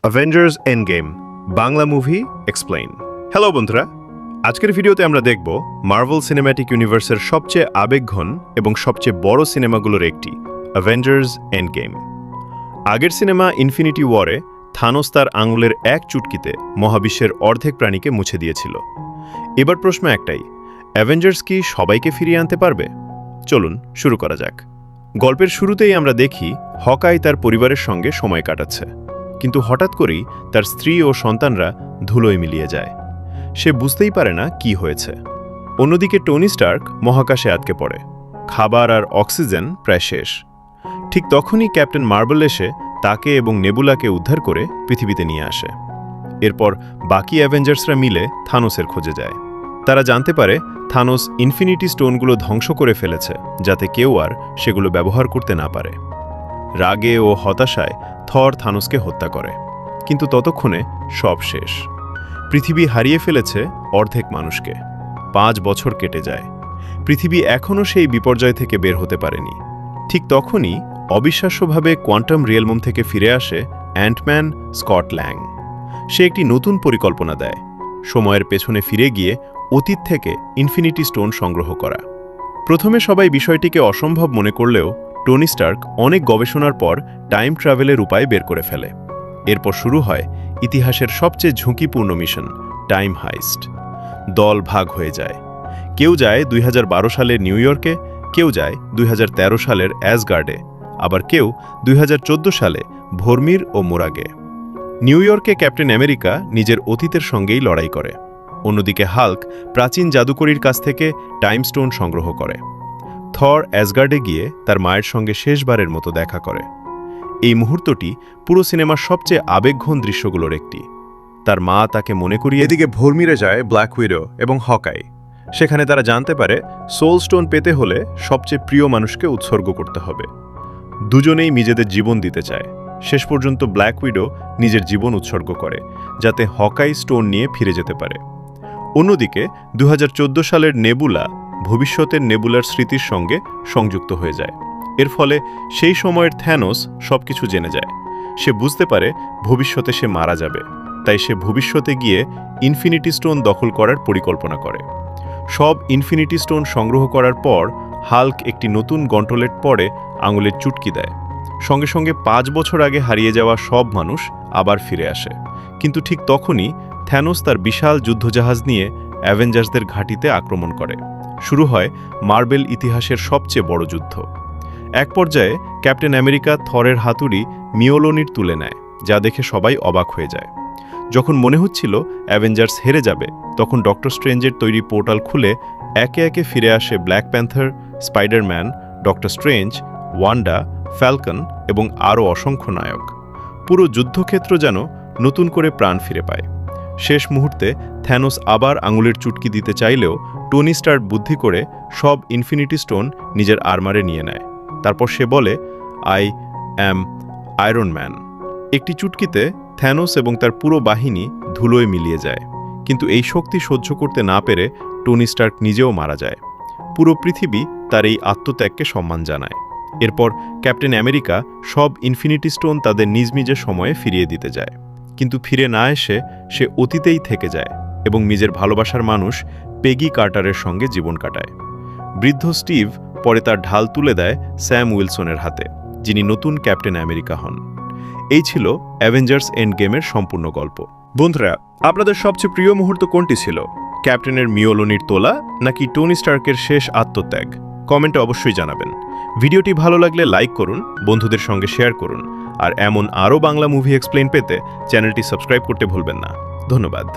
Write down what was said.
Avengers Endgame Bangla movie explain. Hello বন্ধুরা, আজকের ভিডিওতে আমরা দেখব মার্ভেল সিনেম্যাটিক ইউনিভার্সের সবচেয়ে আবেগঘন এবং সবচেয়ে বড় সিনেমাগুলোর একটি, অ্যাভেঞ্জার্স এন্ডগেম। আগের সিনেমা ইনফিনিটি ওয়ারে থানোস তার আঙুলের এক চুটকিতে মহাবিশ্বের অর্ধেক প্রাণীকে মুছে দিয়েছিল। এবার প্রশ্ন একটাই, অ্যাভেঞ্জার্স কি সবাইকে ফিরিয়ে আনতে পারবে? চলুন শুরু করা যাক। গল্পের শুরুতেই আমরা দেখি হকাই তার পরিবারের সঙ্গে সময় কাটাচ্ছে, কিন্তু হঠাৎ করেই তার স্ত্রী ও সন্তানরা ধুলোয় মিলিয়ে যায়। সে বুঝতেই পারে না কি হয়েছে। অন্যদিকে টনি স্টার্ক মহাকাশে আটকে পড়ে, খাবার আর অক্সিজেন প্রায় শেষ। ঠিক তখনই ক্যাপ্টেন মার্বেল এসে তাকে এবং নেবুলাকে উদ্ধার করে পৃথিবীতে নিয়ে আসে। এরপর বাকি অ্যাভেঞ্জার্সরা মিলে থানোসের খোঁজে যায়। তারা জানতে পারে থানোস ইনফিনিটি স্টোনগুলো ধ্বংস করে ফেলেছে, যাতে কেউ আর সেগুলো ব্যবহার করতে না পারে। রাগে ও হতাশায় থর থানোসকে হত্যা করে, কিন্তু ততক্ষণে সব শেষ। পৃথিবী হারিয়ে ফেলেছে অর্ধেক মানুষকে। 5 বছর কেটে যায়, পৃথিবী এখনও সেই বিপর্যয় থেকে বের হতে পারেনি। ঠিক তখনই অবিশ্বাস্যভাবে কোয়ান্টাম রিয়েলম থেকে ফিরে আসে অ্যান্টম্যান স্কট ল্যাং। সে একটি নতুন পরিকল্পনা দেয়, সময়ের পেছনে ফিরে গিয়ে অতীত থেকে ইনফিনিটি স্টোন সংগ্রহ করা। প্রথমে সবাই বিষয়টিকে অসম্ভব মনে করলেও টনি স্টার্ক অনেক গবেষণার পর টাইম ট্রাভেলের উপায় বের করে ফেলে। এরপর শুরু হয় ইতিহাসের সবচেয়ে ঝুঁকিপূর্ণ মিশন, টাইম হাইস্ট। দল ভাগ হয়ে যায়, কেউ যায় 2012 সালের নিউ ইয়র্কে, কেউ যায় 2013 সালের অ্যাসগার্ডে, আবার কেউ 2014 সালে ভর্মির ও মোরাগে। নিউ ইয়র্কে ক্যাপ্টেন আমেরিকা নিজের অতীতের সঙ্গেই লড়াই করে। অন্যদিকে হাল্ক প্রাচীন জাদুকরীর কাছ থেকে টাইম স্টোন সংগ্রহ করে। থর অ্যাসগার্ডে গিয়ে তার মায়ের সঙ্গে শেষবারের মতো দেখা করে। এই মুহূর্তটি পুরো সিনেমার সবচেয়ে আবেগঘন দৃশ্যগুলোর একটি। তার মা তাকে মনে করিয়ে এদিকে ভর্মিরে যায় ব্ল্যাক উইডো এবং হকাই। সেখানে তারা জানতে পারে সোল স্টোন পেতে হলে সবচেয়ে প্রিয় মানুষকে উৎসর্গ করতে হবে। দুজনেই নিজেদের জীবন দিতে চায়। শেষ পর্যন্ত ব্ল্যাক উইডো নিজের জীবন উৎসর্গ করে, যাতে হকাই স্টোন নিয়ে ফিরে যেতে পারে। অন্যদিকে 2014 সালের নেবুলা ভবিষ্যতের নেবুলার স্মৃতির সঙ্গে সংযুক্ত হয়ে যায়। এর ফলে সেই সময়ের থ্যানোস সবকিছু জেনে যায়। সে বুঝতে পারে ভবিষ্যতে সে মারা যাবে, তাই সে ভবিষ্যতে গিয়ে ইনফিনিটি স্টোন দখল করার পরিকল্পনা করে। সব ইনফিনিটি স্টোন সংগ্রহ করার পর হাল্ক একটি নতুন গন্টলেট পরে আঙুলের চুটকি দেয়। সঙ্গে সঙ্গে 5 বছর আগে হারিয়ে যাওয়া সব মানুষ আবার ফিরে আসে। কিন্তু ঠিক তখনই থ্যানোস তার বিশাল যুদ্ধজাহাজ নিয়ে অ্যাভেঞ্জার্সদের ঘাঁটিতে আক্রমণ করে। শুরু হয় মার্বেল ইতিহাসের সবচেয়ে বড় যুদ্ধ। এক পর্যায়ে ক্যাপ্টেন আমেরিকা থরের হাতুড়ি মিওলনির তুলে নেয়, যা দেখে সবাই অবাক হয়ে যায়। যখন মনে হচ্ছিল অ্যাভেঞ্জার্স হেরে যাবে, তখন ডক্টর স্ট্রেঞ্জের তৈরি পোর্টাল খুলে একে একে ফিরে আসে black panther, Spiderman, doctor strange, Wanda, Falcon এবং আরও অসংখ্য নায়ক। পুরো যুদ্ধক্ষেত্র যেন নতুন করে প্রাণ ফিরে পায়। শেষ মুহূর্তে থ্যানোস আবার আঙুলের চুটকি দিতে চাইলেও টনি স্টার্ক বুদ্ধি করে সব ইনফিনিটি স্টোন নিজের আর্মারে নিয়ে নেয়। তারপর সে বলে, আই অ্যাম আয়রন ম্যান। একটি চুটকিতে থ্যানোস এবং তার পুরো বাহিনী ধুলোয় মিলিয়ে যায়। কিন্তু এই শক্তি সহ্য করতে না পেরে টনি স্টার্ক নিজেও মারা যায়। পুরো পৃথিবী তার এই আত্মত্যাগকে সম্মান জানায়। এরপর ক্যাপ্টেন আমেরিকা সব ইনফিনিটি স্টোন তাদের নিজ নিজের সময়ে ফিরিয়ে দিতে যায়, কিন্তু ফিরে না এসে সে অতীতেই থেকে যায় এবং নিজের ভালোবাসার মানুষ পেগি কার্টারের সঙ্গে জীবন কাটায়। বৃদ্ধ স্টিভ পরে তার ঢাল তুলে দেয় স্যাম উইলসনের হাতে, যিনি নতুন ক্যাপ্টেন আমেরিকা হন। এই ছিল অ্যাভেঞ্জার্স এন্ড গেমের সম্পূর্ণ গল্প। বন্ধুরা, আপনাদের সবচেয়ে প্রিয় মুহূর্ত কোনটি ছিল? ক্যাপ্টেনের মিওলনির তোলা নাকি টনি স্টার্কের শেষ আত্মত্যাগ? কমেন্টে অবশ্যই জানাবেন। ভিডিওটি ভালো লাগলে লাইক করুন, বন্ধুদের সঙ্গে শেয়ার করুন, আর এমন আরও বাংলা মুভি এক্সপ্লেইন পেতে চ্যানেলটি সাবস্ক্রাইব করতে ভুলবেন না। ধন্যবাদ।